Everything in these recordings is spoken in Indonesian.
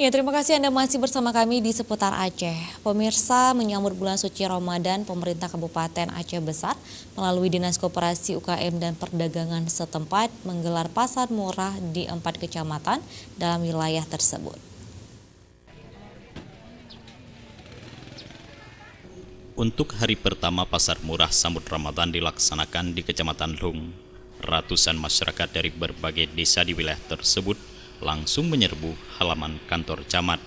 Ya, terima kasih Anda masih bersama kami di Seputar Aceh. Pemirsa, menyambut bulan suci Ramadan, pemerintah Kabupaten Aceh Besar melalui Dinas Koperasi UKM dan Perdagangan setempat menggelar pasar murah di 4 kecamatan dalam wilayah tersebut. Untuk hari pertama pasar murah sambut Ramadan dilaksanakan di Kecamatan Lung. Ratusan masyarakat dari berbagai desa di wilayah tersebut langsung menyerbu halaman kantor camat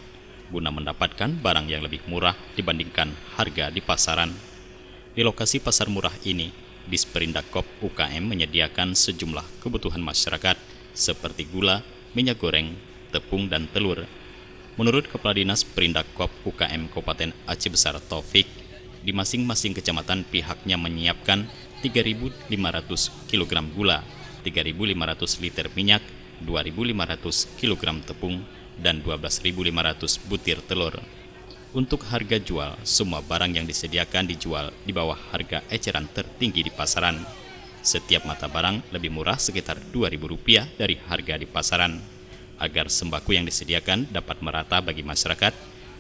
guna mendapatkan barang yang lebih murah dibandingkan harga di pasaran. Di lokasi pasar murah ini, Disperindak UKM menyediakan sejumlah kebutuhan masyarakat seperti gula, minyak goreng, tepung, dan telur. Menurut Kepala Dinas Perindak UKM Kabupaten Aceh Besar Taufik, di masing-masing kecamatan pihaknya menyiapkan 3.500 kg gula, 3.500 liter minyak, 2.500 kg tepung, dan 12.500 butir telur. Untuk harga jual, semua barang yang disediakan dijual di bawah harga eceran tertinggi di pasaran. Setiap mata barang lebih murah sekitar Rp2.000 dari harga di pasaran. Agar sembako yang disediakan dapat merata bagi masyarakat,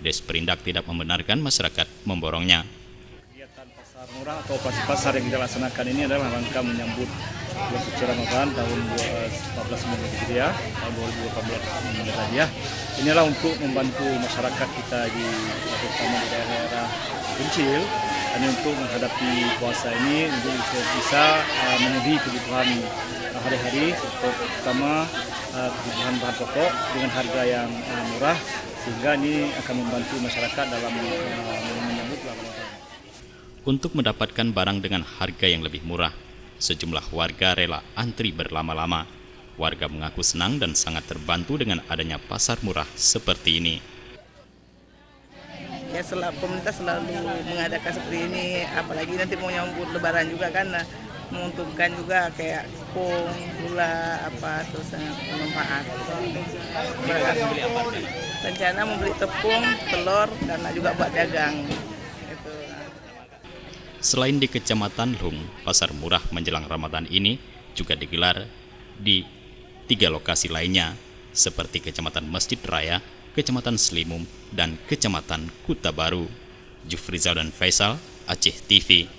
Disperindak tidak membenarkan masyarakat memborongnya. Kegiatan pasar murah atau operasi pasar yang kita laksanakan ini adalah rangka menyambut bulan suci Ramadan tahun 1442 Hijriah, tahun 2018 Hijriah. Inilah untuk membantu masyarakat kita terutama di daerah-daerah kecil, hanya untuk menghadapi puasa ini untuk bisa memenuhi kebutuhan hari-hari, terutama kebutuhan bahan pokok dengan harga yang murah, sehingga ini akan membantu masyarakat dalam menyambut Ramadan. Untuk mendapatkan barang dengan harga yang lebih murah, sejumlah warga rela antri berlama-lama. Warga mengaku senang dan sangat terbantu dengan adanya pasar murah seperti ini. Ya, pemerintah selalu mengadakan seperti ini, apalagi nanti mau nyambut Lebaran juga kan, menguntungkan juga kayak tepung, gula, terus sangat bermanfaat. Rencana membeli tepung, telur, dan juga buat dagang. Selain di Kecamatan Lung, pasar murah menjelang Ramadan ini juga digelar di 3 lokasi lainnya, seperti Kecamatan Masjid Raya, Kecamatan Selimum, dan Kecamatan Kuta Baru. Jufrizal dan Faisal, Aceh TV.